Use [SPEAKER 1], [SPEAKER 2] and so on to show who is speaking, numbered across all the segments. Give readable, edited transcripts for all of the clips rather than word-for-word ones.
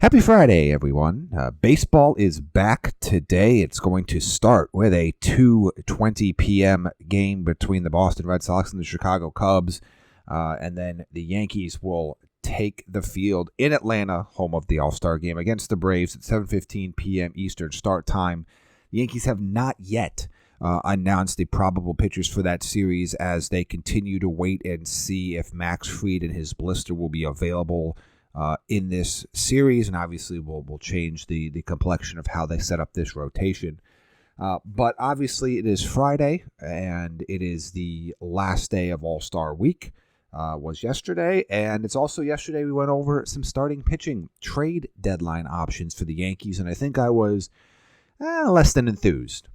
[SPEAKER 1] Happy Friday, everyone. Baseball is back today. It's going to start with a 2:20 p.m. game between the Boston Red Sox and the Chicago Cubs. And then the Yankees will take the field in Atlanta, home of the All-Star game, against the Braves at 7:15 p.m. Eastern start time. The Yankees have not yet announced the probable pitchers for that series as they continue to wait and see if Max Fried and his blister will be available in this series, and obviously will change the complexion of how they set up this rotation. But obviously it is Friday, and it is the last day of All-Star Week, was yesterday, and it's also yesterday we went over some starting pitching trade deadline options for the Yankees, and I think I was less than enthused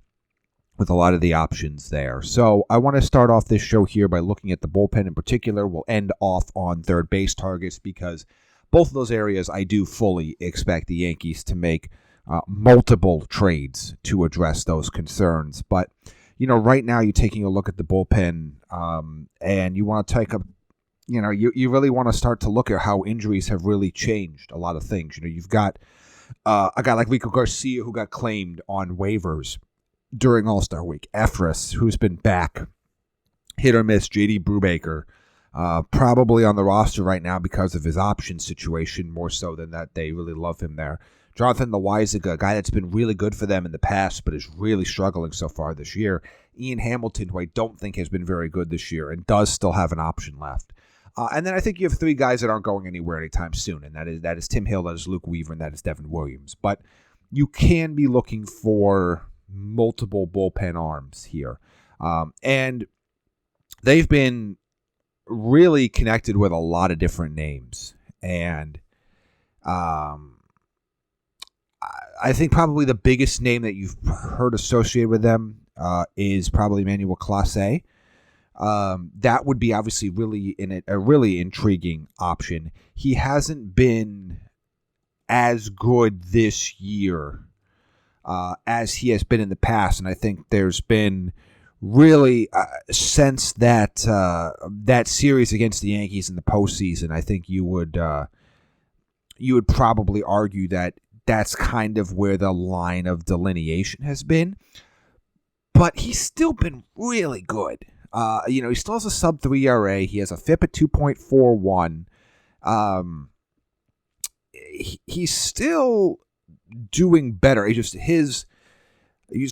[SPEAKER 1] with a lot of the options there. So I want to start off this show here by looking at the bullpen in particular. We'll end off on third base targets because both of those areas I do fully expect the Yankees to make multiple trades to address those concerns. But, right now you're taking a look at the bullpen and you want to take you really want to start to look at how injuries have really changed a lot of things. You've got a guy like Rico Garcia who got claimed on waivers during All-Star Week. Efris, who's been back, hit or miss. J.D. Brubaker, probably on the roster right now because of his option situation, more so than that they really love him there. Jonathan Loaizaga, a guy that's been really good for them in the past, but is really struggling so far this year. Ian Hamilton, who I don't think has been very good this year and does still have an option left. And then I think you have three guys that aren't going anywhere anytime soon, and that is Tim Hill, that is Luke Weaver, and that is Devin Williams. But you can be looking for multiple bullpen arms here. And they've been really connected with a lot of different names. And I think probably the biggest name that you've heard associated with them is probably Emmanuel Clase. That would be obviously really a really intriguing option. He hasn't been as good this year as he has been in the past, and I think there's been really since that series against the Yankees in the postseason, I think you would probably argue that that's kind of where the line of delineation has been. But he's still been really good. He still has a sub-3 ERA. He has a FIP at 2.41. He's still doing better. He's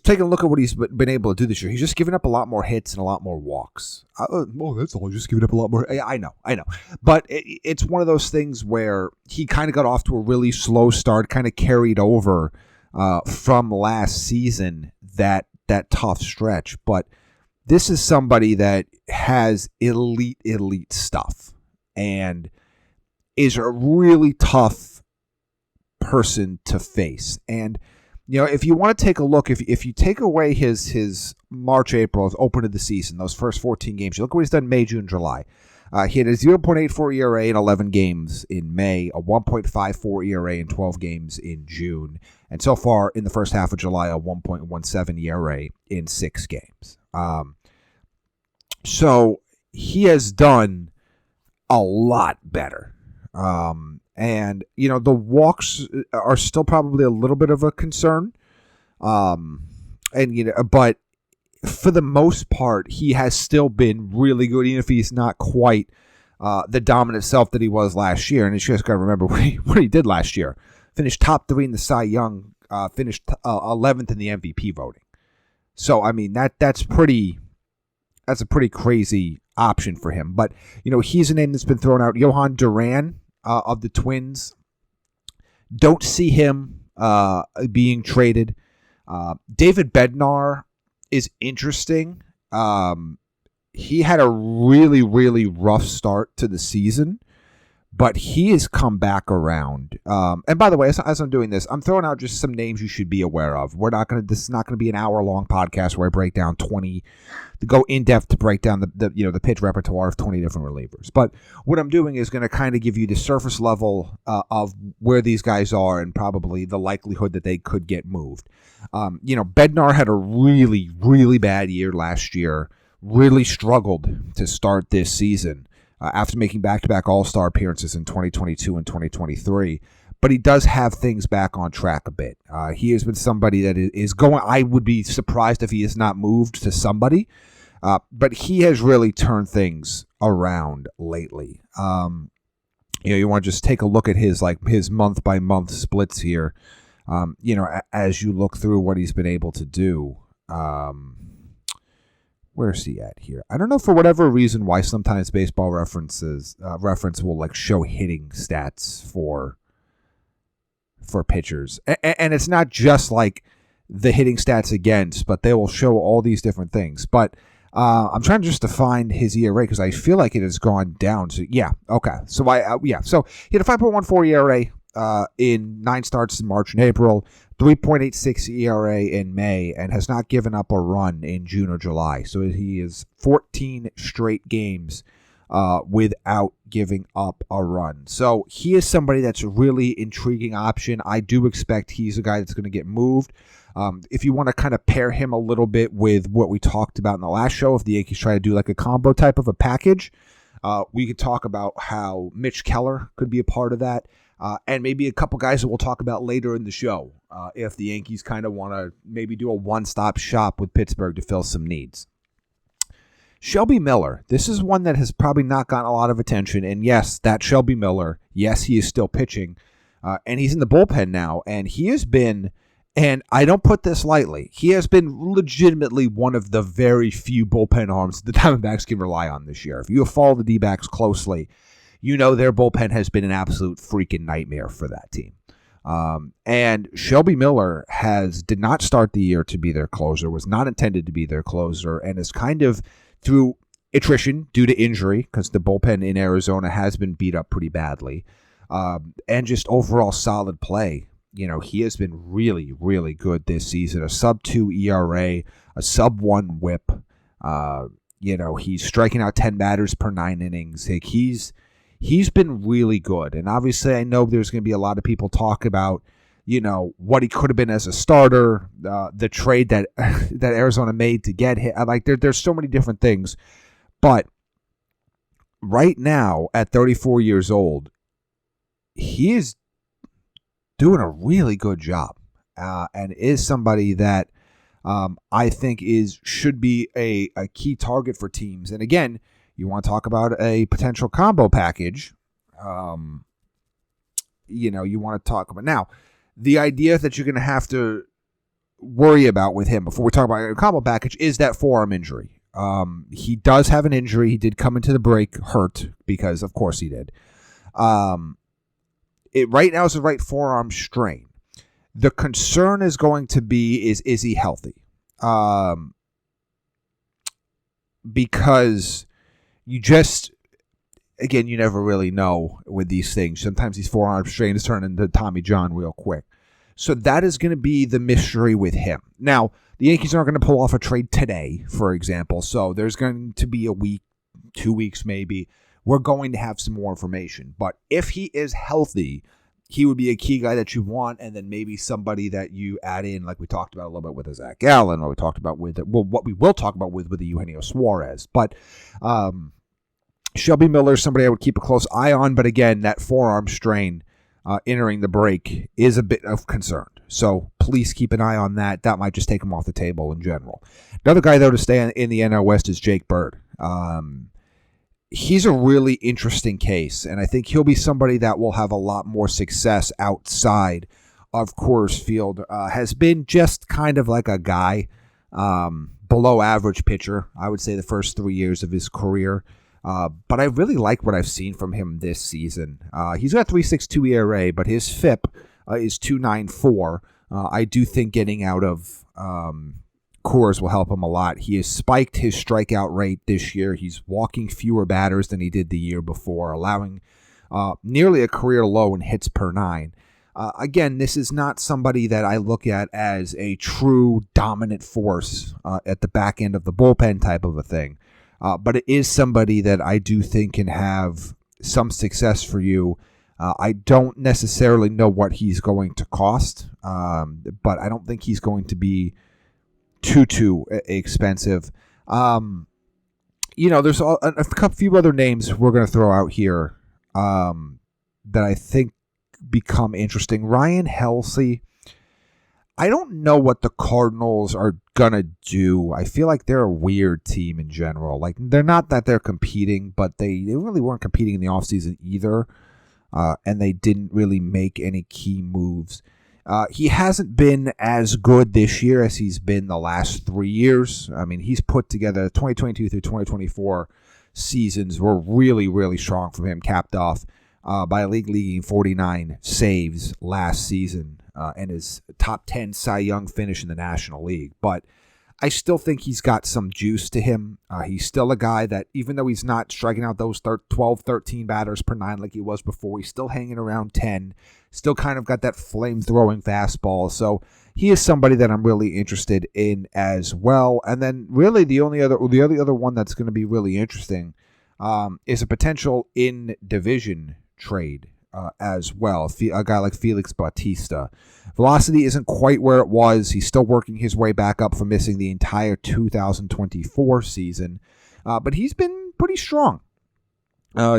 [SPEAKER 1] taking a look at what he's been able to do this year. He's just given up a lot more hits and a lot more walks. That's all. Just giving up a lot more. I know. But it's one of those things where he kind of got off to a really slow start, kind of carried over from last season, that tough stretch. But this is somebody that has elite stuff and is a really tough person to face. And if you want to take a look, if you take away his March, April, his open of the season, those first 14 games, you look at what he's done May, June, July. He had a 0.84 ERA in 11 games in May, a 1.54 ERA in 12 games in June, and so far in the first half of July, a 1.17 ERA in 6 games. So he has done a lot better. And, the walks are still probably a little bit of a concern. But for the most part, he has still been really good, even if he's not quite the dominant self that he was last year. And you just got to remember what he did last year. Finished top 3 in the Cy Young, finished 11th in the MVP voting. So, I mean, that's a pretty crazy option for him. But, he's a name that's been thrown out. Johan Duran of the Twins. Don't see him being traded. David Bednar is interesting. He had a really, really rough start to the season, but he has come back around. And by the way, as I'm doing this, I'm throwing out just some names you should be aware of. This is not going to be an hour-long podcast where I break down 20, to go in depth to break down the pitch repertoire of 20 different relievers. But what I'm doing is going to kind of give you the surface level of where these guys are and probably the likelihood that they could get moved. Bednar had a really, really bad year last year. Really struggled to start this season after making back-to-back All-Star appearances in 2022 and 2023. but he does have things back on track a bit. He has been somebody that is going. I would be surprised if he is not moved to somebody, but he has really turned things around lately. You want to just take a look at his month by month splits here. As you look through what he's been able to do. Where's he at here? I don't know, for whatever reason, why sometimes Baseball Reference will show hitting stats for pitchers, and it's not just the hitting stats against, but they will show all these different things. But I'm trying just to find his ERA because I feel like it has gone down. So yeah, okay. So so he had a 5.14 ERA in 9 starts in March and April. 3.86 ERA in May, and has not given up a run in June or July. So he is 14 straight games without giving up a run. So he is somebody that's a really intriguing option. I do expect he's a guy that's going to get moved. If you want to kind of pair him a little bit with what we talked about in the last show, if the Yankees try to do a combo type of a package, we could talk about how Mitch Keller could be a part of that. And maybe a couple guys that we'll talk about later in the show if the Yankees kind of want to maybe do a one-stop shop with Pittsburgh to fill some needs. Shelby Miller, this is one that has probably not gotten a lot of attention. And yes, that's Shelby Miller. Yes, he is still pitching. And he's in the bullpen now. And he has been, and I don't put this lightly, he has been legitimately one of the very few bullpen arms the Diamondbacks can rely on this year. If you have followed the D-backs closely, you know their bullpen has been an absolute freaking nightmare for that team. And Shelby Miller did not start the year to be their closer, was not intended to be their closer, and is kind of through attrition due to injury, because the bullpen in Arizona has been beat up pretty badly, and just overall solid play. He has been really, really good this season. A sub-2 ERA, a sub-1 whip. He's striking out 10 batters per 9 innings. He's been really good. And obviously I know there's going to be a lot of people talk about, what he could have been as a starter, the trade that Arizona made to get him. There's so many different things. But right now, at 34 years old, he is doing a really good job and is somebody that I think should be a key target for teams. And again, you want to talk about a potential combo package. You want to talk about now the idea that you're going to have to worry about with him before we talk about a combo package is that forearm injury. He does have an injury. He did come into the break hurt because, of course, he did. It right now is a right forearm strain. The concern is going to be is he healthy? Because you never really know with these things. Sometimes these forearm strains turn into Tommy John real quick. So that is going to be the mystery with him. Now, the Yankees aren't going to pull off a trade today, for example. So there's going to be a week, 2 weeks maybe. We're going to have some more information. But if he is healthy, he would be a key guy that you want, and then maybe somebody that you add in, like we talked about a little bit with a Zach Gallen, or we talked about what we will talk about with the Eugenio Suárez. But Shelby Miller is somebody I would keep a close eye on, but again, that forearm strain entering the break is a bit of concern. So please keep an eye on that. That might just take him off the table in general. Another guy, though, to stay in the NL West is Jake Bird. He's a really interesting case, and I think he'll be somebody that will have a lot more success outside of Coors Field. Has been just kind of like a guy, below average pitcher, I would say, the first 3 years of his career. But I really like what I've seen from him this season. He's got 3.62 ERA, but his FIP is 2.94. I do think getting out of Coors will help him a lot. He has spiked his strikeout rate this year. He's walking fewer batters than he did the year before, allowing nearly a career low in hits per 9. Again, this is not somebody that I look at as a true dominant force at the back end of the bullpen type of a thing. But it is somebody that I do think can have some success for you. I don't necessarily know what he's going to cost, but I don't think he's going to be too expensive. There's a few other names we're going to throw out here that I think become interesting. Ryan Helsley, I don't know what the Cardinals are going to do. I feel like they're a weird team in general. Like, they're not that they're competing, but they really weren't competing in the offseason either, and they didn't really make any key moves. He hasn't been as good this year as he's been the last 3 years. I mean, he's put together 2022 through 2024 seasons were really, really strong from him, capped off by a league-leading 49 saves last season and his top 10 Cy Young finish in the National League. But I still think he's got some juice to him. He's still a guy that, even though he's not striking out those 12, 13 batters per nine like he was before, he's still hanging around 10, still kind of got that flame-throwing fastball. So he is somebody that I'm really interested in as well. And then really the only other one that's going to be really interesting is a potential in-division trade as well. A guy like Felix Bautista. Velocity isn't quite where it was. He's still working his way back up from missing the entire 2024 season. But he's been pretty strong.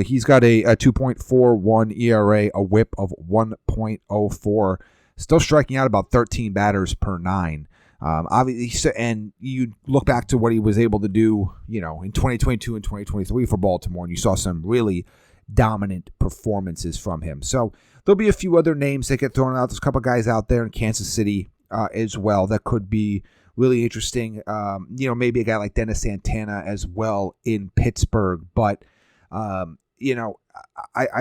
[SPEAKER 1] He's got a 2.41 ERA, a whip of 1.04, still striking out about 13 batters per nine. Obviously, and you look back to what he was able to do, in 2022 and 2023 for Baltimore, and you saw some really dominant performances from him. So there'll be a few other names that get thrown out. There's a couple guys out there in Kansas City as well that could be really interesting. Maybe a guy like Dennis Santana as well in Pittsburgh. But, I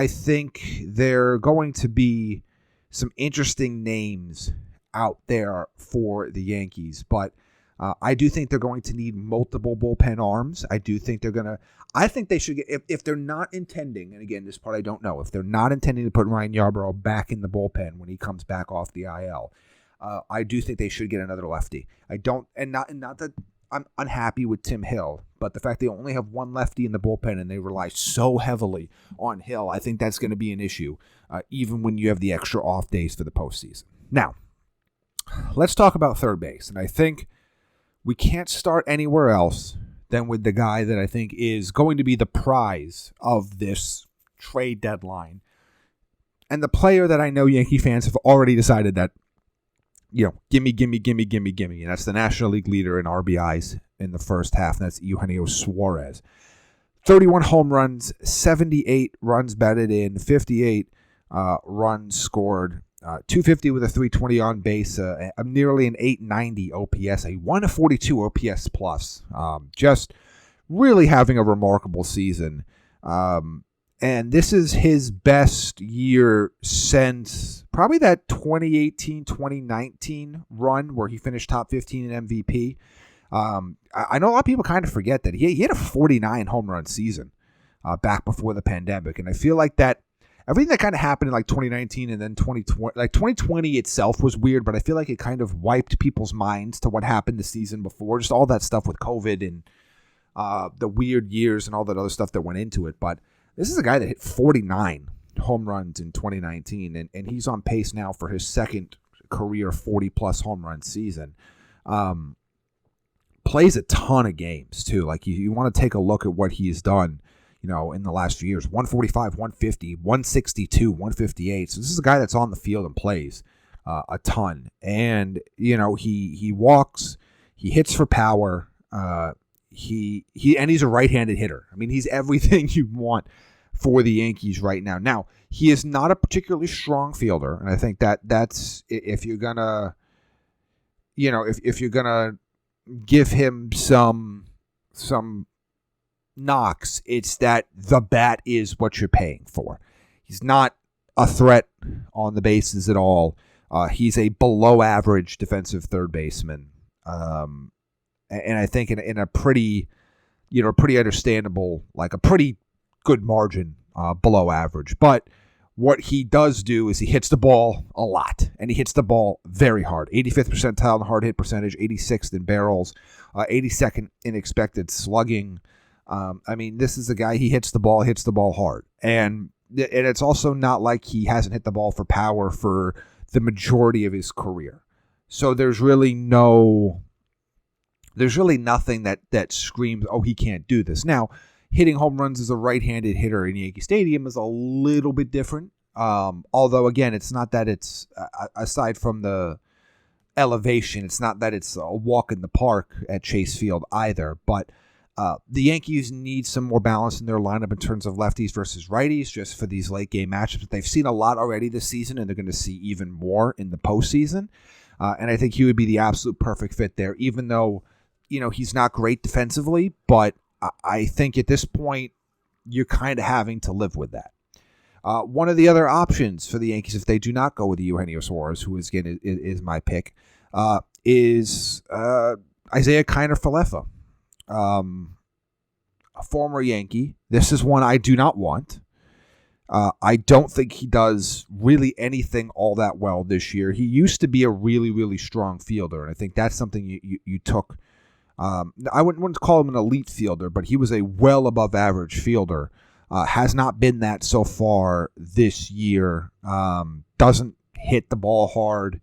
[SPEAKER 1] think there are going to be some interesting names out there for the Yankees. But I do think they're going to need multiple bullpen arms. I think they should get, if they're not intending, and again, this part I don't know, if they're not intending to put Ryan Yarbrough back in the bullpen when he comes back off the IL, I do think they should get another lefty. Not that I'm unhappy with Tim Hill, but the fact they only have one lefty in the bullpen and they rely so heavily on Hill, I think that's going to be an issue, even when you have the extra off days for the postseason. Now, let's talk about third base, and I think we can't start anywhere else than with the guy that I think is going to be the prize of this trade deadline. And the player that I know Yankee fans have already decided that, gimme. And that's the National League leader in RBIs in the first half. And that's Eugenio Suárez. 31 home runs, 78 runs batted in, 58 runs scored. 250 with a 320 on base, nearly an 890 OPS, a 142 OPS plus. Just really having a remarkable season. And this is his best year since probably that 2018-2019 run where he finished top 15 in MVP. I know a lot of people kind of forget that he had a 49 home run season back before the pandemic. And I feel like that everything that kind of happened in like 2019 and then 2020, like 2020 itself was weird, but I feel like it kind of wiped people's minds to what happened the season before, just all that stuff with COVID and the weird years and all that other stuff that went into it. But this is a guy that hit 49 home runs in 2019, and he's on pace now for his second career 40-plus home run season. Plays a ton of games, too. Like, you want to take a look at what he's done, in the last few years. 145, 150, 162, 158. So this is a guy that's on the field and plays a ton. And, he walks, he hits for power, and he's a right-handed hitter. I mean, he's everything you want for the Yankees right now. Now, he is not a particularly strong fielder, and I think that's if you're gonna, if you're gonna give him some knocks, it's that the bat is what you're paying for. He's not a threat on the bases at all. He's a below-average defensive third baseman. And I think in a pretty, pretty understandable, like a pretty good margin below average. But what he does do is he hits the ball a lot, and he hits the ball very hard. 85th percentile in hard hit percentage, 86th in barrels, 82nd in expected slugging. This is a guy, he hits the ball hard. And it's also not like he hasn't hit the ball for power for the majority of his career. So there's really nothing that screams, oh, he can't do this. Now, hitting home runs as a right-handed hitter in Yankee Stadium is a little bit different. Although, again, it's not that it's, aside from the elevation, it's not that it's a walk in the park at Chase Field either. But the Yankees need some more balance in their lineup in terms of lefties versus righties just for these late game matchups. They've seen a lot already this season, and they're going to see even more in the postseason. And I think he would be the absolute perfect fit there, even though, he's not great defensively. But I think at this point, you're kind of having to live with that. One of the other options for the Yankees, if they do not go with Eugenio Suárez, who is my pick, is Isaiah Kiner-Falefa, a former Yankee. This is one I do not want. I don't think he does really anything all that well this year. He used to be a really, really strong fielder, and I think that's something you took. I wouldn't call him an elite fielder, but he was a well above average fielder. Has not been that so far this year. Doesn't hit the ball hard.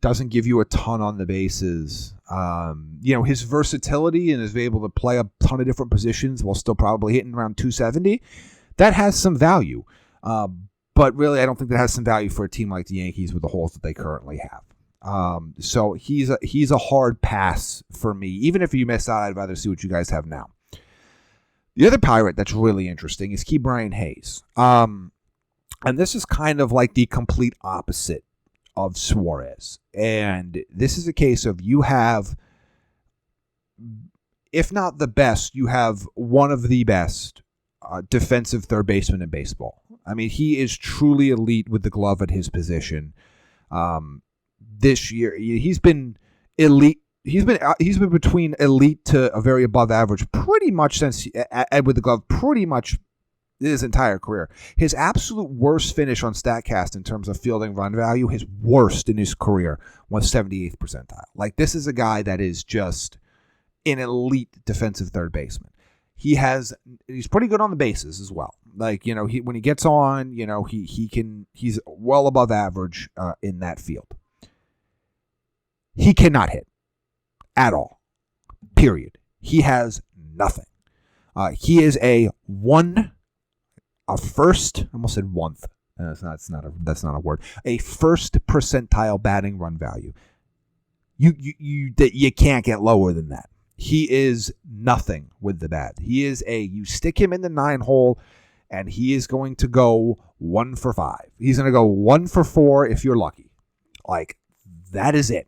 [SPEAKER 1] Doesn't give you a ton on the bases. His versatility and is able to play a ton of different positions while still probably hitting around 270. That has some value. But really, I don't think that has some value for a team like the Yankees with the holes that they currently have. So he's a hard pass for me. Even if you miss out, I'd rather see what you guys have now. The other Pirate that's really interesting is Ke'Bryan Hayes. And this is kind of like the complete opposite of Suárez. And this is a case of you have, if not the best, you have one of the best defensive third baseman in baseball. I mean, he is truly elite with the glove at his position. This year, he's been elite. He's been between elite to a very above average pretty much since with the glove pretty much his entire career. His absolute worst finish on StatCast in terms of fielding run value, his worst in his career, was 78th percentile. Like, this is a guy that is just an elite defensive third baseman. He's pretty good on the bases as well. Like, when he gets on, he's well above average in that field. He cannot hit at all. Period. He has nothing. He is a first. I almost said oneth. That's not a word. A first percentile batting run value. You can't get lower than that. He is nothing with the bat. You stick him in the 9 hole, and he is going to go 1 for 5. He's going to go 1 for 4 if you're lucky. Like, that is it.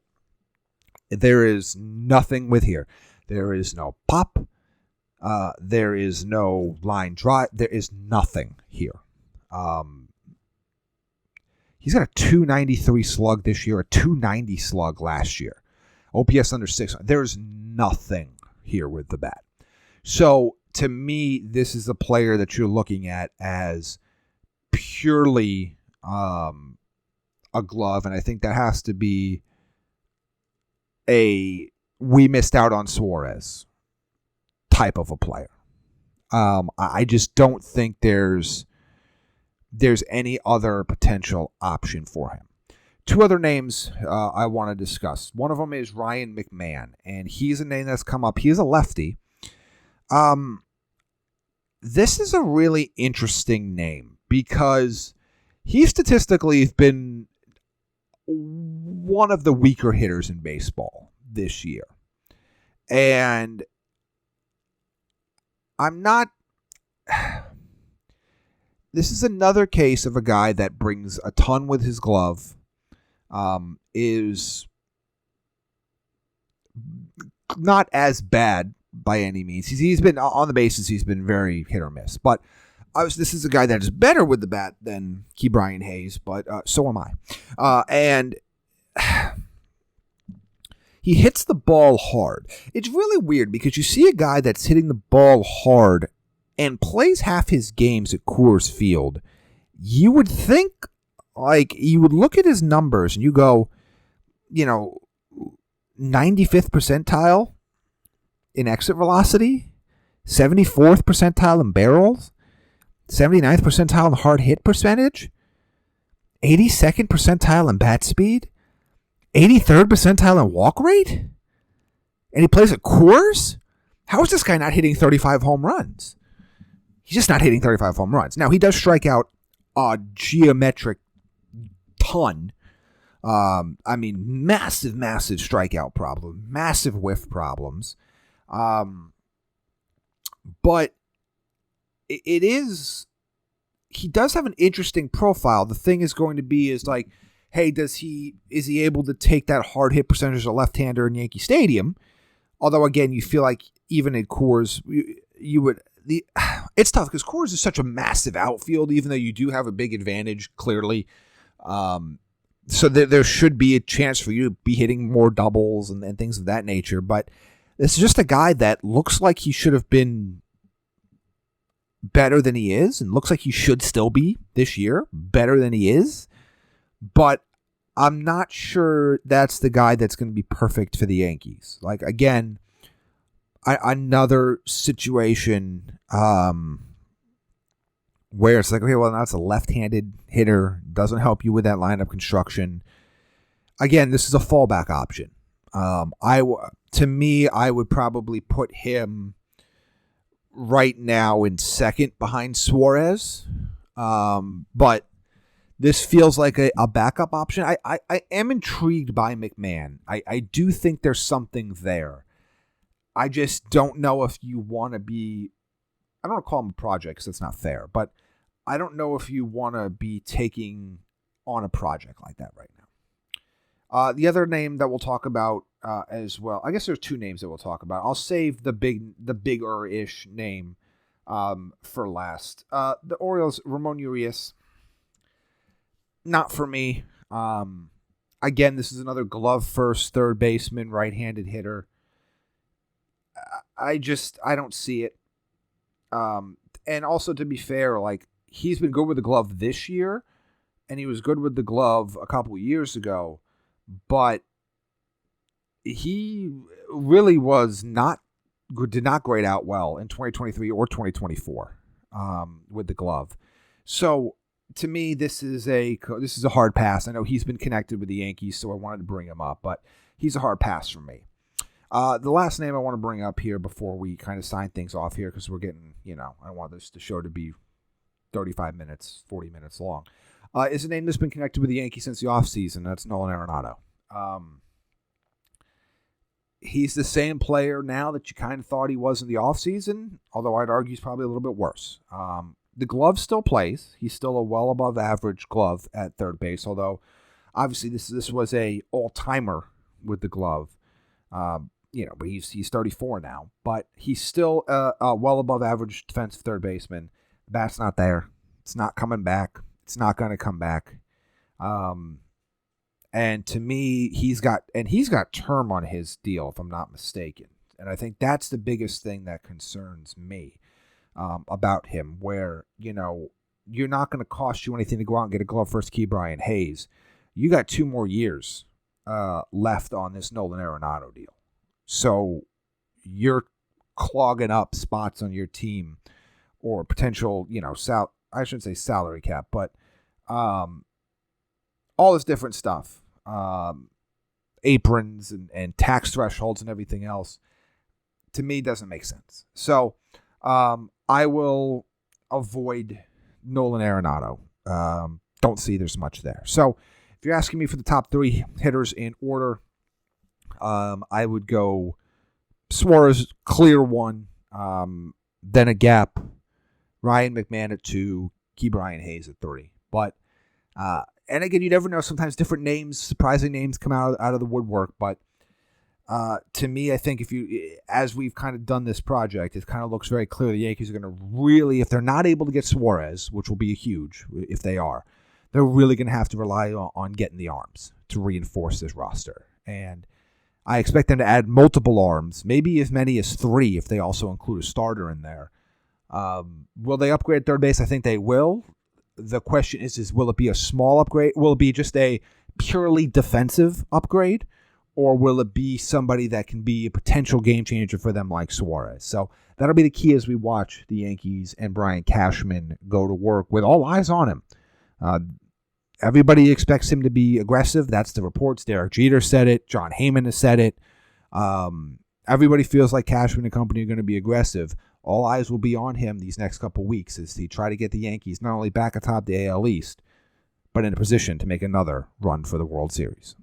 [SPEAKER 1] There is nothing with here. There is no pop. There is no line drive. There is nothing here. He's got a 293 slug this year, a 290 slug last year. OPS under 6. There's nothing here with the bat. So, to me, this is a player that you're looking at as purely a glove, and I think that has to be we missed out on Suárez type of a player. I just don't think there's any other potential option for him. 2 other names I want to discuss. One of them is Ryan McMahon, and he's a name that's come up. He's a lefty. This is a really interesting name because he statistically has been one of the weaker hitters in baseball this year. And this is another case of a guy that brings a ton with his glove, is not as bad by any means. He's been on the bases. He's been very hit or miss. But this is a guy that is better with the bat than Ke'Bryan Hayes, but so am I. And he hits the ball hard. It's really weird because you see a guy that's hitting the ball hard and plays half his games at Coors Field. You would think, you would look at his numbers and you go, 95th percentile in exit velocity, 74th percentile in barrels, 79th percentile in hard hit percentage, 82nd percentile in bat speed, 83rd percentile in walk rate, and he plays at Coors? How is this guy not hitting 35 home runs? He's just not hitting 35 home runs. Now, he does strike out a geometric ton. I mean, massive strikeout problem, massive whiff problems. But it is, he does have an interesting profile. The thing is going to be is like, hey, is he able to take that hard hit percentage of a left-hander in Yankee Stadium? Although again, you feel like even in Coors, it's tough because Coors is such a massive outfield, even though you do have a big advantage clearly. So there should be a chance for you to be hitting more doubles and things of that nature. But this is just a guy that looks like he should have been better than he is, and looks like he should still be this year better than he is. But I'm not sure that's the guy that's going to be perfect for the Yankees. Like, again, another situation where it's like, okay, well, now it's a left-handed hitter, doesn't help you with that lineup construction. Again, this is a fallback option. To me, I would probably put him right now in second behind Suarez. But this feels like a backup option. I am intrigued by McMahon. I do think there's something there. I just don't know if you want to be, I don't want to call him a project because that's not fair, but I don't know if you want to be taking on a project like that right now. The other name that we'll talk about as well, I guess there's two names that we'll talk about. I'll save the bigger-ish name for last. The Orioles, Ramon Urias, not for me. Again, this is another glove-first third baseman, right-handed hitter. I don't see it. And also, to be fair, like, he's been good with the glove this year, and he was good with the glove a couple of years ago, but he really did not grade out well in 2023 or 2024 with the glove. So to me, this is a hard pass. I know he's been connected with the Yankees, so I wanted to bring him up, but he's a hard pass for me. The last name I want to bring up here before we kind of sign things off here, because we're getting, I don't want the show to be 35 minutes, 40 minutes long, is a name that's been connected with the Yankees since the offseason. That's Nolan Arenado. He's the same player now that you kind of thought he was in the offseason, although I'd argue he's probably a little bit worse. The glove still plays. He's still a well above average glove at third base, although obviously this was a all-timer with the glove. But he's 34 now, but he's still a well above average defensive third baseman. The bat's not there. It's not coming back. It's not going to come back. And to me, he's got term on his deal, if I'm not mistaken. And I think that's the biggest thing that concerns me about him, where, you're not going to cost you anything to go out and get a glove first Ke'Bryan Hayes. You got 2 more years left on this Nolan Arenado deal. So you're clogging up spots on your team or potential, I shouldn't say salary cap, but all this different stuff, aprons and tax thresholds and everything else, to me doesn't make sense. So I will avoid Nolan Arenado. Don't see there's much there. So if you're asking me for the top 3 hitters in order, I would go Suarez, clear 1, then a gap, Ryan McMahon at 2, Ke'Bryan Hayes at 3. But and again, you never know. Sometimes different names, surprising names come out of the woodwork. But to me, I think as we've kind of done this project, it kind of looks very clear the Yankees are going to really, if they're not able to get Suarez, which will be huge if they are, they're really going to have to rely on getting the arms to reinforce this roster. And I expect them to add multiple arms, maybe as many as 3 if they also include a starter in there. Will they upgrade third base? I think they will. The question is will it be a small upgrade? Will it be just a purely defensive upgrade? Or will it be somebody that can be a potential game changer for them like Suarez? So that'll be the key as we watch the Yankees and Brian Cashman go to work with all eyes on him. Everybody expects him to be aggressive. That's the reports. Derek Jeter said it. John Heyman has said it. Everybody feels like Cashman and company are going to be aggressive. all eyes will be on him these next couple weeks as he try to get the Yankees not only back atop the AL East, but in a position to make another run for the World Series.